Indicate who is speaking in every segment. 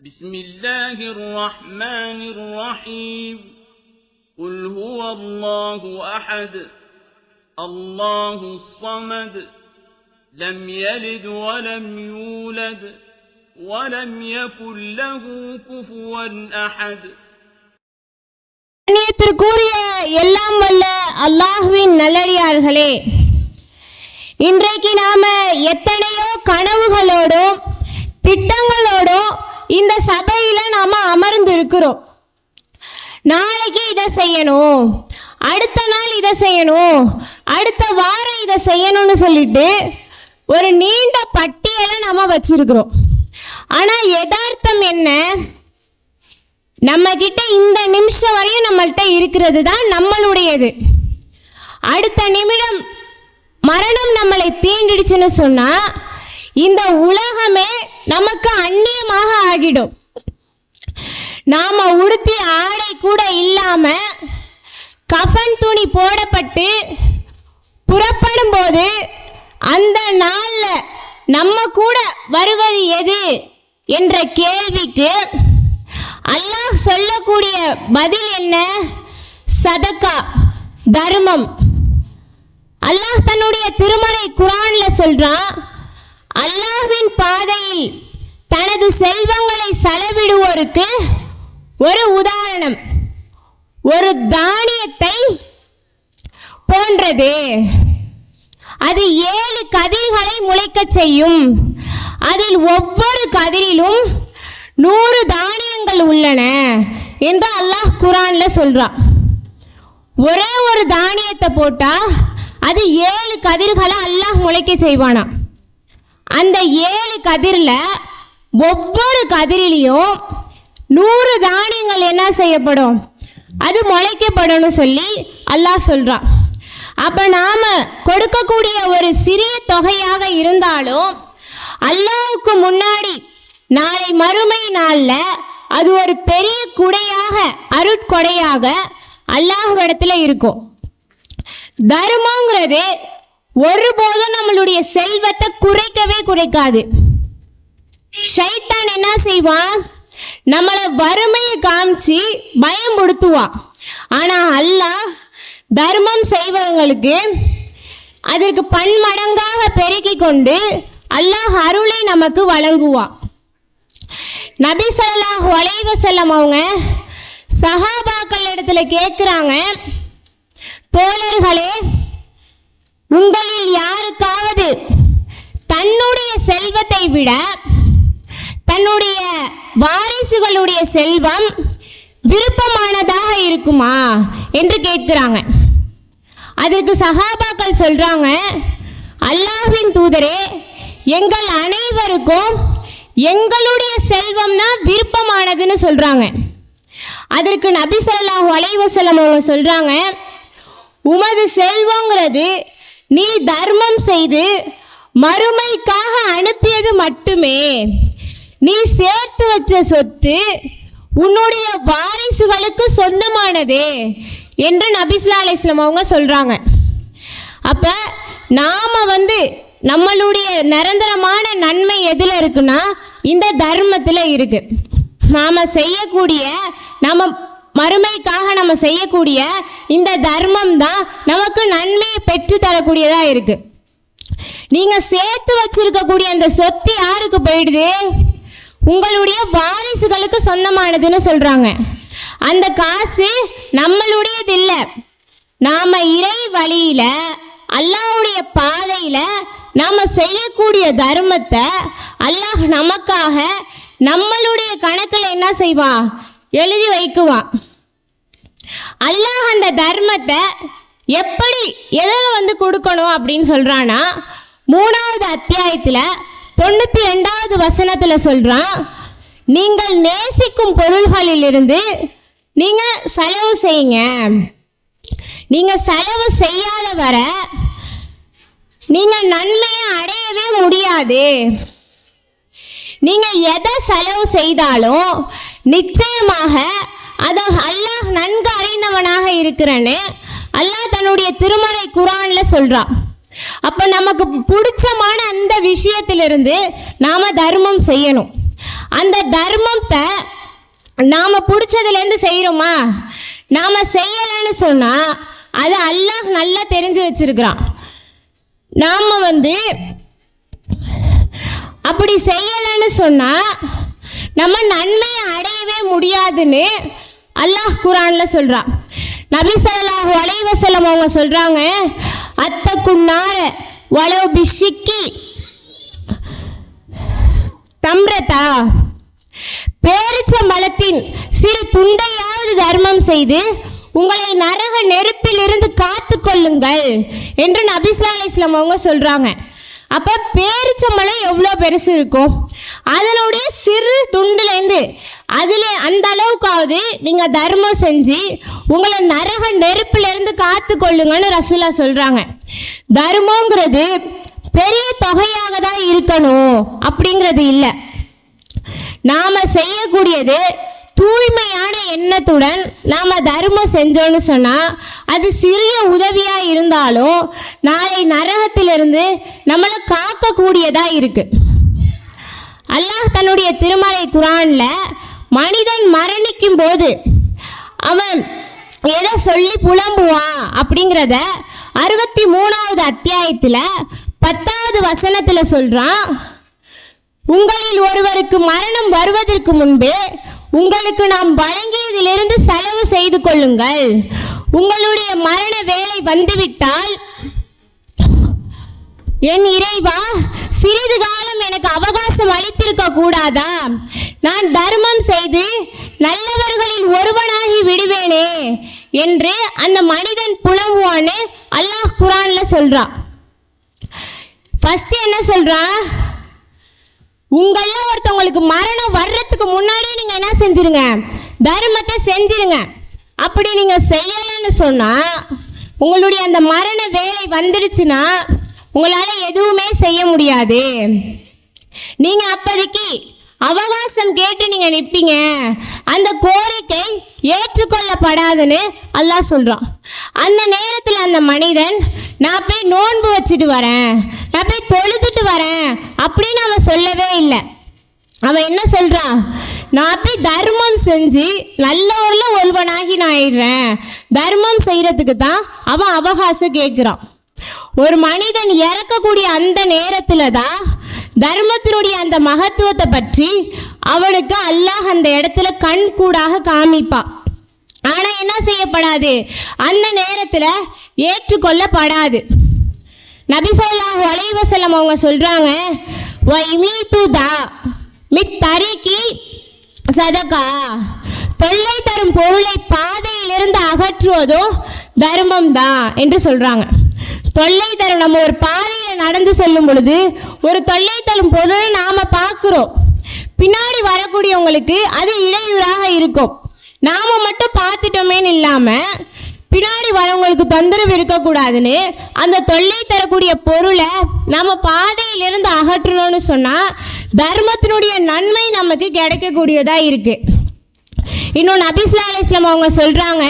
Speaker 1: بسم الله الرحمن الرحيم قل هو الله أحد الله الصمد لم يلد ولم يولد ولم يكن له كفوا أحد.
Speaker 2: கண்ணியத்திற்குரிய எல்லாம் வல்ல அல்லாஹ்வின் நல்லடியார்களே, இன்றைக்கு நாம எத்தனையோ கனவுகளோடும் திட்டங்களோடும் இந்த சபையில நாம அமர்ந்து இருக்கிறோம். நாளைக்கு இதை செய்யணும், அடுத்த நாள் இதை செய்யணும், அடுத்த வாரம் இதை செய்யணும்னு சொல்லிட்டு ஒரு நீண்ட பட்டியலை நாம வச்சிருக்கிறோம். ஆனா யதார்த்தம் என்ன? நம்ம கிட்ட இந்த நிமிஷம் வரையும் நம்மள்கிட்ட இருக்கிறது தான் நம்மளுடையது. அடுத்த நிமிடம் மரணம் நம்மளை தீண்டிடுச்சுன்னு சொன்னா இந்த உலகமே நமக்கு அந்நியமாக ஆகிடும். நாம உடுத்திய ஆடை கூட இல்லாம கஃன் துணி போடப்பட்டு புறப்படும் போது அந்த நாள்ல நம்ம கூட வருவது எது என்ற கேள்விக்கு அல்லாஹ் சொல்லக்கூடிய பதில் என்ன? சதகா, தர்மம். அல்லாஹ் தன்னுடைய திருமறை குர்ஆன்ல சொல்றான், அல்லாஹ்வின் பாதையில் தனது செல்வங்களை செலவிடுவோருக்கு ஒரு உதாரணம் ஒரு தானியத்தை போன்றது. அது 7 கதிர்களை முளைக்க செய்யும். அதில் ஒவ்வொரு கதிரிலும் 100 தானியங்கள் உள்ளன என்று அல்லாஹ் குர்ஆன்ல சொல்றான். ஒரே ஒரு தானியத்தை போட்டா அது 7 கதிர்களை அல்லாஹ் முளைக்க செய்வானா. அந்த 7 கதிர்ல ஒவ்வொரு கதிரிலையும் 100 தானியங்கள் என்ன செய்யப்படும்? அது முளைக்கப்படும் சொல்லி அல்லாஹ் சொல்றான். அப்ப நாம கொடுக்கக்கூடிய ஒரு சிறிய தொகையாக இருந்தாலும் அல்லாஹ்வுக்கு முன்னாடி நாளை மறுமை நாள்ல அது ஒரு பெரிய குடையாக, அருட்கொடையாக அல்லாஹ்விடத்துல இருக்கும். தர்மங்கிறது ஒருபோதும் நம்மளுடைய செல்வத்தை குறைக்காது. ஷைத்தான் என்ன செய்வான்? நம்மளை வறுமையை காமிச்சு பயம்படுத்துவான். ஆனா அல்லாஹ் தர்மம் செய்வங்களுக்கு அதற்கு பன்மடங்காக பெருக்கி கொண்டு அல்லாஹ் அருளை நமக்கு வழங்குவான். நபி ஸல்லல்லாஹு அலைஹி வஸல்லம் அவங்க சஹாபாக்கள் இடத்துல கேட்குறாங்க, தோழர்களே, உங்களில் யாருக்காவது தன்னுடைய செல்வத்தை விட தன்னுடைய வாரிசுகளுடைய செல்வம் விருப்பமானதாக இருக்குமா என்று கேட்கிறாங்க. அதற்கு சஹாபாக்கள் சொல்றாங்க, அல்லாஹ்வின் தூதரே, எங்கள் அனைவருக்கும் எங்களுடைய செல்வம்னா விருப்பமானதுன்னு சொல்றாங்க. அதற்கு நபி ஸல்லல்லாஹு அலைஹி வஸல்லம் அவங்க சொல்றாங்க, உமது செல்வங்கிறது நீ தர்மம் செய்து மறுமைக்காக அனுப்பியது மட்டுமே. நீ சேர்த்து வச்ச சொத்து உன்னுடைய வாரிசுகளுக்கு சொந்தமானது என்று நபி ஸல்லல்லாஹு அலைஹி வஸல்லம் அவங்க சொல்றாங்க. அப்ப நாம நம்மளுடைய நிரந்தரமான நன்மை எதுல இருக்குன்னா இந்த தர்மத்துல இருக்கு. நாம செய்யக்கூடிய, நம்ம மறுமைக்காக நம்ம செய்யக்கூடிய இந்த தர்மம் தான் நமக்கு நன்மையை பெற்று தரக்கூடியதா இருக்கு. நீங்க சேர்த்து வச்சிருக்கக்கூடிய அந்த சொத்து யாருக்கு போயிடுது? உங்களுடைய வாரிசுகளுக்கு சொந்தமானதுன்னு சொல்றாங்க. அந்த காசு நம்மளுடையது இல்லை. நாம இறை வழியில அல்லாஹ்வுடைய பாதையில நாம செய்யக்கூடிய தர்மத்தை அல்லாஹ் நமக்காக நம்மளுடைய கணக்கில் என்ன செய்வான்? எழுதி வைக்குவான். அல்லாஹ் அந்த தர்மத்தை எப்படி எதில் கொடுக்கணும் அப்படின்னு சொல்றானா, 3வது அத்தியாயத்தில் 92வது வசனத்தில் சொல்றான், நீங்கள் நேசிக்கும் பொருள்களிலிருந்து நீங்க செலவு செய்யுங்க. நீங்க செலவு செய்யாத வர நீங்க நன்மையை அடையவே முடியாது. நீங்க எதை செலவு செய்தாலும் நிச்சயமாக அதை அல்லாஹ் நன்கு அறிந்தவனாக இருக்கிறேன்னு அல்லாஹ் தன்னுடைய திருமறை குர்ஆன்ல சொல்றான். அப்ப நமக்கு பிடிச்சமான அந்த விஷயத்திலிருந்து நாம தர்மம் செய்யணும். அந்த தர்மத்தை நாம் பிடிச்சதுலேருந்து செய்கிறோமா? நாம் செய்யலைன்னு சொன்னால் அது அல்லாஹ் நல்லா தெரிஞ்சு வச்சிருக்கிறான். நாம் அப்படி செய்யலைன்னு சொன்னால் நம்ம நன்மையை அடையவே முடியாதுன்னு அல்லாஹ் குர்ஆனில் சொல்கிறான். நபி ஸல்லல்லாஹு அலைஹி வஸல்லம் அவங்க சொல்கிறாங்க, அத்தகுன்னார வலோ பிஷிக்கி தம்ரதா, பேரிச்ச மலத்தின் சிறு துண்டையாவது தர்மம் செய்து உங்களை நரக நெருப்பில் இருந்து காத்து கொள்ளுங்கள் என்று நபி ஸல்லல்லாஹு அலைஹி வஸல்லம் அவங்க சொல்றாங்க. அப்ப பேரிச்சம்பழம் எவ்வளோ பெருசு இருக்கும், அதனுடைய சிறு துண்டுலேருந்து அந்த அளவுக்காவது நீங்க தர்மம் செஞ்சு உங்களை நரக நெருப்பில இருந்து காத்து கொள்ளுங்கன்னு ரசூலா சொல்றாங்க. தர்மங்கிறது பெரிய தொகையாக தான் இருக்கணும் அப்படிங்கிறது இல்லை. நாம செய்யக்கூடியது தூய்மையான எண்ணத்துடன் நாம தர்மம் செஞ்சோன்னு சொன்னா அது சிறிய உதவியா இருந்தாலும் நாளை நரகத்திலிருந்து நம்மளை காக்கக்கூடியதா இருக்கு. அல்லாஹ் தன்னுடைய திருமறை குர்ஆன்ல மனிதன் மரணிக்கும் போது அவன் எதை சொல்லி புலம்புவான் அப்படிங்கிறத 63வது அத்தியாயத்தில் 10வது வசனத்தில் சொல்றான். உங்களில் ஒருவருக்கு மரணம் வருவதற்கு முன்பே உங்களுக்கு நாம் வழங்கியதிலிருந்து செலவு செய்து கொள்ளுங்கள். உங்களுடைய மரண வேலை வந்துவிட்டால், என் இறைவா, சிறிது காலம் எனக்கு அவகாசம் அளித்திருக்க கூடாதா? நான் தர்மம் செய்து நல்லவர்களில் ஒருவனாகி விடுவேனே என்று அந்த மனிதன் புலம்புவான்னு அல்லாஹ் குர்ஆன்ல சொல்றான். ஃபர்ஸ்ட் என்ன சொல்றான்? உங்கள ஒருத்தவங்களுக்கு மரணம் வர்றதுக்கு முன்னாடியே நீங்க என்ன செஞ்சிருங்க? தர்மத்தை செஞ்சிருங்க. அப்படி நீங்க செய்யலன்னு சொன்னா உங்களுடைய அந்த மரண வேலை வந்துடுச்சுன்னா உங்களால எதுவுமே செய்ய முடியாது. நீங்க அப்போதைக்கு அவகாசம் கேட்டு நீங்க நிற்பீங்க, அந்த கோரிக்கை ஏற்றுக்கொள்ளப்படாதுன்னு அல்லாஹ் சொல்றான். அந்த நேரத்தில் அந்த மனிதன் நான் போய் நோன்பு வச்சுட்டு வரேன், நான் போய் தொழுதுட்டு வரேன் அப்படின்னு அவன் சொல்லவே இல்லை. அவன் என்ன சொல்றான்? நான் போய் தர்மம் செஞ்சு நல்லவர்ல ஒருவனாகி நான் ஆயிடுறேன். தர்மம் செய்யறதுக்கு தான் அவன் அவகாசம் கேட்கிறான். ஒரு மனிதன் இறக்கக்கூடிய அந்த நேரத்துல தான் தர்மத்தினுடைய அந்த மகத்துவத்தை பற்றி அவனுக்கு அல்லாஹ் அந்த இடத்துல கண் கூடாக காமிப்பான். ஆனா என்ன செய்யப்படாது? அந்த நேரத்துல ஏற்றுக்கொள்ளப்படாது. நபி ஸல்லல்லாஹு அலைஹி வஸல்லம் அவங்க சொல்றாங்க, வைமீதுதா மித்தரிகி சதகா, தொல்லை தரும் பொருளை பாதையிலிருந்து அகற்றுவதும் தர்மம் தான் என்று சொல்றாங்க. தொல்லை தரும், நம்ம ஒரு பாதையில் நடந்து செல்லும் பொழுது ஒரு தொல்லை தரும் பொருளை நாம பார்க்கிறோம், பின்னாடி வரக்கூடியவங்களுக்கு அது இடையூறாக இருக்கும். நாம மட்டும் பார்த்துட்டோமேன்னு இல்லாம பின்னாடி வரவங்களுக்கு தொந்தரவு இருக்கக்கூடாதுன்னு அந்த தொல்லை தரக்கூடிய பொருளை நம்ம பாதையிலிருந்து அகற்றணும்னு சொன்னா தர்மத்தினுடைய நன்மை நமக்கு கிடைக்கக்கூடியதா இருக்கு. இன்னும் நபி ஸல்லல்லாஹு அலைஹி வஸல்லம் அவங்க சொல்றாங்க,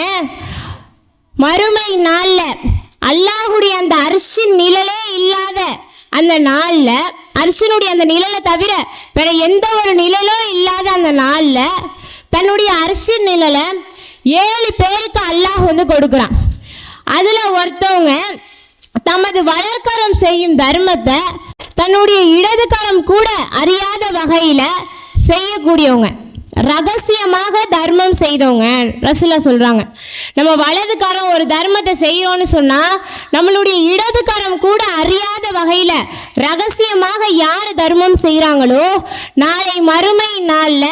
Speaker 2: மறுமை நாள்ல அல்லாஹ்வுடைய அந்த அர்ஷின் நிழலே இல்லாத அந்த நாள்ல, அர்ஷினுடைய அந்த நிழலை தவிர வேற எந்த ஒரு நிழலும் இல்லாத அந்த நாள்ல தன்னுடைய அர்ஷின் நிழலை 7 பேருக்கு அல்லாஹ் கொடுக்குறான். அதுல ஒருத்தவங்க தமது வலர்கரம் செய்யும் தர்மத்தை தன்னுடைய இடது கரம் கூட அறியாத வகையில செய்யக்கூடியவங்க, ரகசியமாக தர்மம் செய்தவங்க. ரசூலா சொல்றாங்க, நம்ம வலது கரம் ஒரு தர்மத்தை செய்யறோம்னு சொன்னா நம்மளுடைய இடது கரம் கூட அறியாத வகையில ரகசியமாக யார் தர்மம் செய்யறாங்களோ நாளை மறுமை நாள்ல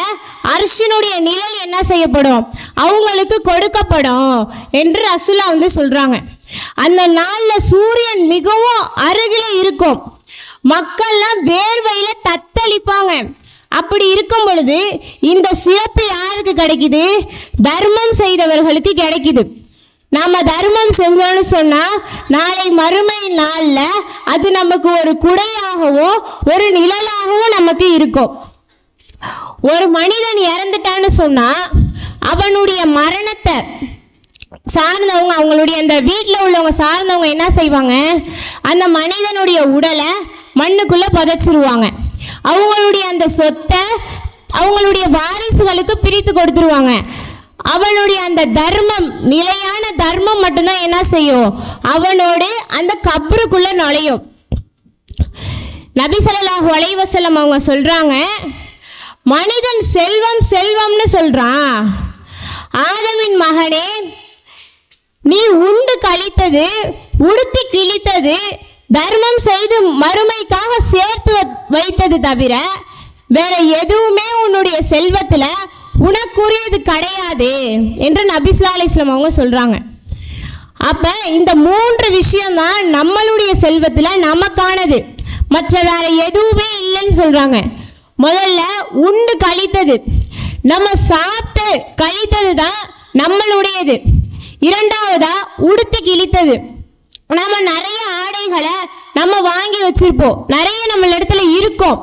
Speaker 2: அர்ஷினுடைய நிழல் என்ன செய்யப்படும்? அவங்களுக்கு கொடுக்கப்படும் என்று ரசூலா சொல்றாங்க. அந்த நாள்ல சூரியன் மிகவும் அருகில இருக்கும், மக்கள்லாம் வேர்வையில தத்தளிப்பாங்க. அப்படி இருக்கும் பொழுது இந்த சிறப்பு யாருக்கு கிடைக்குது? தர்மம் செய்தவர்களுக்கு கிடைக்குது. நாம தர்மம் செஞ்சோம்னு சொன்னா நாளை மறுமை நாள்ல அது நமக்கு ஒரு குடையாகவும் ஒரு நிழலாகவும் நமக்கு இருக்கும். ஒரு மனிதன் இறந்துட்டான்னு சொன்னா அவனுடைய மரணத்தை சார்ந்தவங்க, அவங்களுடைய அந்த வீட்டில் உள்ளவங்க சார்ந்தவங்க என்ன செய்வாங்க? அந்த மனிதனுடைய உடலை மண்ணுக்குள்ள புதைச்சிருவாங்க. அவங்களுடைய அந்த சொத்தை அவங்களுடைய வாரிசுகளுக்கு பிரித்து கொடுத்துருவாங்க. அவனுடைய அந்த தர்மம், நிலையான தர்மம் மட்டும்தான் என்ன செய்யும், அவனோடு அந்த கப்ருக்குள்ள நுழையும். நபி ஸல்லல்லாஹு அலைஹி வஸல்லம் அவங்க சொல்றாங்க, மனிதன் செல்வம் செல்வம்னு சொல்றான். ஆதமின் மகனே, நீ உண்டு கழித்தது, உடுத்தி கிழித்தது, தர்மம் செய்து மறுமைக்காக சேர்த்து வைத்தது தவிர வேற எதுவுமே உன்னுடைய செல்வத்துல உனக்குரியது கிடையாது என்று நபி ஸல்லல்லாஹு அலைஹி வஸல்லம் அவங்க சொல்றாங்க. அப்ப இந்த 3 விஷயம் தான் நம்மளுடைய செல்வத்துல நமக்கானது, மற்ற வேற எதுவுமே இல்லைன்னு சொல்றாங்க. முதல்ல உண்டு கழித்தது, நம்ம சாப்பிட்டு கழித்தது தான் நம்மளுடையது. இரண்டாவதா உடுத்தி கிழித்தது, நம்ம நிறைய ஆடைகளை நம்ம வாங்கி வச்சிருப்போம், நிறைய நம்ம இடத்துல இருக்கும்,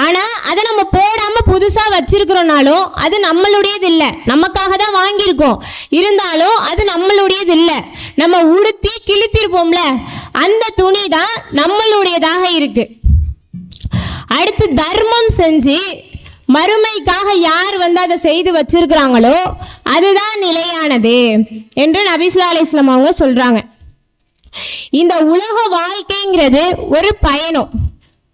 Speaker 2: ஆனா அதை நம்ம போடாம புதுசா வச்சிருக்கிறோம்னாலும் அது நம்மளுடையது இல்லை, நமக்காக தான் வாங்கியிருக்கோம், இருந்தாலும் அது நம்மளுடையது இல்லை. நம்ம உடுத்தி கிழித்திருப்போம்ல, அந்த துணி தான் நம்மளுடையதாக இருக்கு. அடுத்து தர்மம் செஞ்சு மறுமைக்காக யார் அதை செய்து வச்சிருக்கிறாங்களோ அதுதான் நிலையானது என்று நபி ஸல்லல்லாஹு அலைஹி வஸல்லம் அவங்க சொல்றாங்க. இந்த உலக வாழ்க்கைங்கிறது ஒரு பயணம்.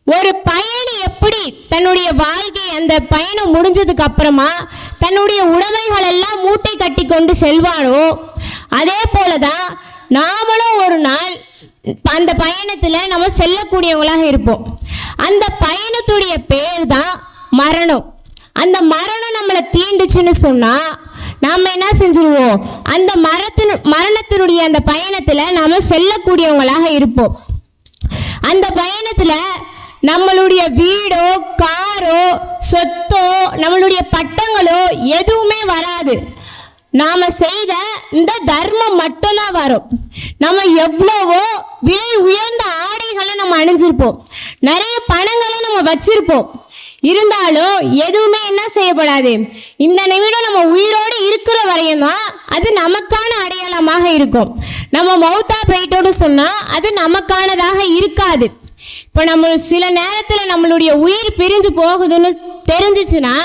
Speaker 2: ஒரு பயணி எப்படி தன்னுடைய வாழ்க்கை அந்த பயணம் முடிஞ்சதுக்கு அப்புறமா தன்னுடைய உடைமைகள் எல்லாம் மூட்டை கட்டி கொண்டு செல்வானோ, அதே போலதான் நாமளும் ஒரு நாள் அந்த பயணத்துல நம்ம செல்லக்கூடியவங்களாக இருப்போம். அந்த பயணத்துடைய பேர் தான் மரணம். அந்த மரணம் நம்மளை தீண்டுச்சுன்னு சொன்னா நாம என்ன செஞ்சிருவோம், அந்த மரணத்தினுடைய அந்த பயணத்துல நாம செல்லக்கூடியவங்களாக இருப்போம். அந்த பயணத்துல நம்மளுடைய வீடோ காரோ சொத்தோ நம்மளுடைய பட்டங்களோ எதுவுமே வராது. நாம செய்த இந்த தர்மம் மட்டும்தான் வரும். நம்ம எவ்வளவோ விலை உயர்ந்த ஆடைகளை நம்ம அணிஞ்சிருப்போம், நிறைய பணங்களை நம்ம வச்சிருப்போம், இருந்தாலும் எதுவுமே என்ன செய்யப்படாது. இந்த நிமிடம் நம்ம உயிரோடு இருக்கிற வரையும் தான் அது நமக்கான அடையாளமாக இருக்கும். நம்ம மௌத்தா போயிட்டோன்னு சொன்னா அது நமக்கானதாக இருக்காது. இப்போ நம்ம சில நேரத்தில் நம்மளுடைய உயிர் பிரிஞ்சு போகுதுன்னு தெரிஞ்சிச்சுன்னா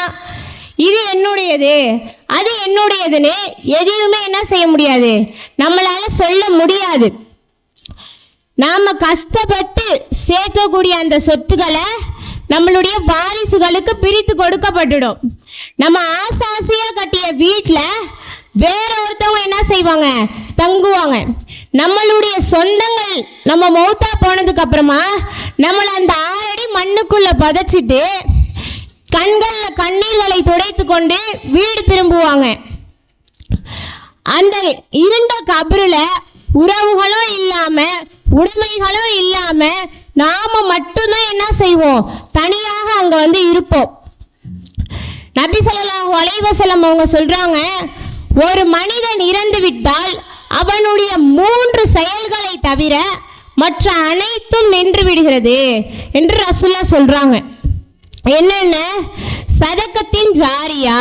Speaker 2: இது என்னுடையது அது என்னுடையதுன்னு எதையுமே என்ன செய்ய முடியாது, நம்மளால சொல்ல முடியாது. நாம கஷ்டப்பட்டு சேர்க்கக்கூடிய அந்த சொத்துக்களை நம்மளுடைய வாரிசுகளுக்கு பிரித்து கொடுக்கப்பட்டுடும். நம்ம ஆசாசியா கட்டிய வீட்டில் வேற ஒருத்தவங்க என்ன செய்வாங்க, தங்குவாங்க. நம்மளுடைய சொந்தங்கள் நம்ம மௌத்தா போனதுக்கு அப்புறமா நம்மளை அந்த 6 அடி மண்ணுக்குள்ள பதைச்சிட்டு கண்கள்ல கண்ணீர்களை துடைத்து கொண்டு வீடு திரும்புவாங்க. அந்த இருண்ட கபருல உறவுகளும் இல்லாம உடைமைகளும் இல்லாம நாம மட்டும்தான் என்ன செய்வோம், தனியாக அங்க இருப்போம். நபி ஸல்லல்லாஹு அலைஹி வஸல்லம் அவங்க சொல்றாங்க, ஒரு மனிதன் இறந்து விட்டால் அவனுடைய 3 செயல்களை தவிர மற்ற அனைத்தும் நின்று விடுகிறது என்று ரசூலுல்லாஹ் சொல்றாங்க. என்னென்ன? சதக்கத்தின் ஜாரியா,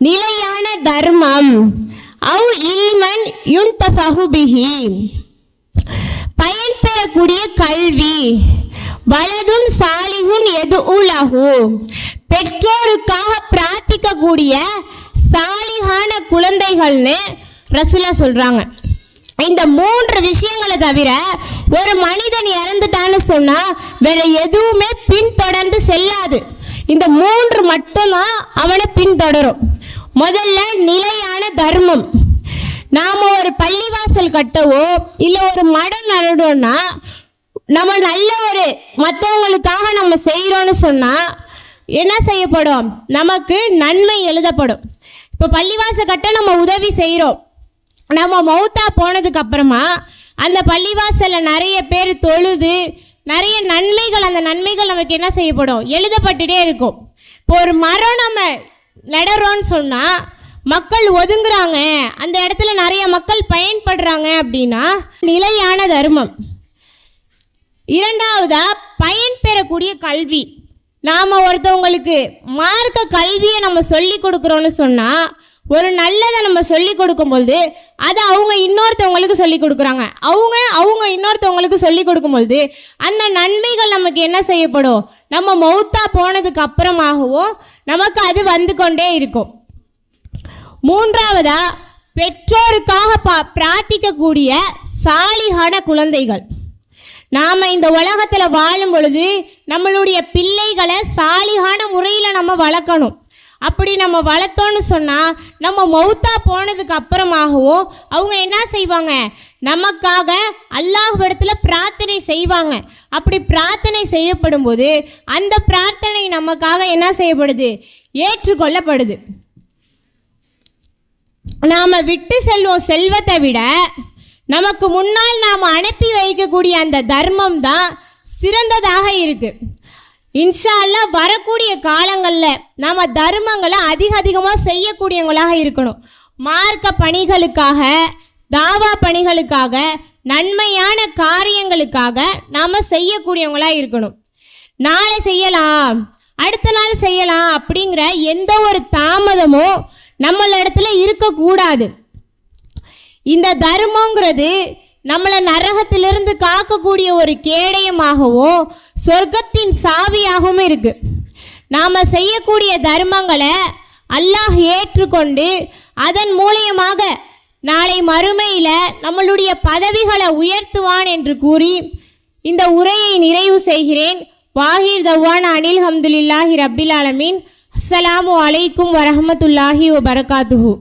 Speaker 2: நிலையான தர்மம், அவ் இல்மன் யுன்தஃபஹு பிஹி, பயன் பெறக்கூடிய கல்வி, வலதுன் சாலிஹுன் யதுஉ லஹு, பெற்றோருக்காக பிரார்த்திக்கக்கூடிய சாலிஹான குழந்தைகள்னு ரசூலுல்லாஹ் சொல்றாங்க. இந்த 3 விஷயங்களை தவிர ஒரு மனிதன் இறந்துட்டான்னு சொன்னா வேற எதுவுமே பின்தொடர்ந்து செல்லாது. இந்த 3 மட்டும்தான் அவனை பின்தொடரும். முதல்ல நிலையான தர்மம். நாம ஒரு பள்ளிவாசல் கட்டவோ இல்லை ஒரு மடம் நடணும்னா நம்ம நல்ல ஒரு மற்றவங்களுக்காக நம்ம செய்கிறோன்னு சொன்னா என்ன செய்யப்படும், நமக்கு நன்மை எழுதப்படும். இப்போ பள்ளிவாசல் கட்ட நம்ம உதவி செய்கிறோம், நம்ம மௌத்தா போனதுக்கு அப்புறமா அந்த பள்ளிவாசல்ல நிறைய பேர் தொழுது நிறைய நன்மைகள், அந்த நன்மைகள் நமக்கு என்ன செய்யப்படும், எழுதப்பட்டுட்டே இருக்கும். இப்போ ஒரு மரம் நம்ம நடுறோன்னு சொன்னா மக்கள் ஒதுங்குறாங்க, அந்த இடத்துல நிறைய மக்கள் பயன்படுறாங்க அப்படின்னா நிலையான தர்மம். இரண்டாவதா பயன் பெறக்கூடிய கல்வி. நாம ஒருத்தவங்களுக்கு மார்க்க கல்வியை நம்ம சொல்லி கொடுக்குறோன்னு சொன்னா ஒரு நல்லதை நம்ம சொல்லி கொடுக்கும்பொழுது அதை அவங்க இன்னொருத்தவங்களுக்கு சொல்லி கொடுக்குறாங்க, அவங்க இன்னொருத்தவங்களுக்கு சொல்லி கொடுக்கும்பொழுது அந்த நன்மைகள் நமக்கு என்ன செய்யப்படும், நம்ம மௌத்தா போனதுக்கு அப்புறமாகவோ நமக்கு அது வந்து கொண்டே இருக்கும். மூன்றாவதா, பெற்றோருக்காக பிரார்த்திக்கக்கூடிய சாலிகான குழந்தைகள். நாம் இந்த உலகத்தில் வாழும் பொழுது நம்மளுடைய பிள்ளைகளை சாலிகான முறையில் நம்ம வளர்க்கணும். அப்படி நம்ம வளர்த்தோன்னு சொன்னால் நம்ம மௌத்தா போனதுக்கு அப்புறமாகவும் அவங்க என்ன செய்வாங்க, நமக்காக அல்லாஹ்விடத்தில் பிரார்த்தனை செய்வாங்க. அப்படி பிரார்த்தனை செய்யப்படும் போது அந்த பிரார்த்தனை நமக்காக என்ன செய்யப்படுது, ஏற்றுக்கொள்ளப்படுது. நாம் விட்டு செல்வோம் செல்வத்தை விட நமக்கு முன்னால் நாம் அனுப்பி வைக்கக்கூடிய அந்த தர்மம் தான் சிறந்ததாக இருக்கு. இன்ஷா அல்லாஹ் வரக்கூடிய காலங்களில் நாம் தர்மங்களை அதிகமாக செய்யக்கூடியவங்களாக இருக்கணும். மார்க்க பணிகளுக்காக, தாவா பணிகளுக்காக, நன்மையான காரியங்களுக்காக நாம் செய்யக்கூடியவங்களாக இருக்கணும். நாளை செய்யலாம், அடுத்த நாள் செய்யலாம் அப்படிங்கிற எந்த ஒரு தாமதமும் நம்மளிடத்துல இருக்கக்கூடாது. இந்த தர்மங்கிறது நம்மளை நரகத்திலிருந்து காக்கக்கூடிய ஒரு கேடயமாகவும் சொர்க்கத்தின் சாவியாகவும் இருக்கு. நாம் செய்யக்கூடிய தர்மங்களை அல்லாஹ் ஏற்றுக்கொண்டு அதன் மூலியமாக நாளை மறுமையில் நம்மளுடைய பதவிகளை உயர்த்துவான் என்று கூறி இந்த உரையை நிறைவு செய்கிறேன். வாஹிர் தவான் அனில் ஹம்துலில்லாஹி ரப்பில் ஆலமீன். அஸ்ஸலாமு அலைக்கும் வரஹமத்துல்லாஹி வபரகாத்துஹு.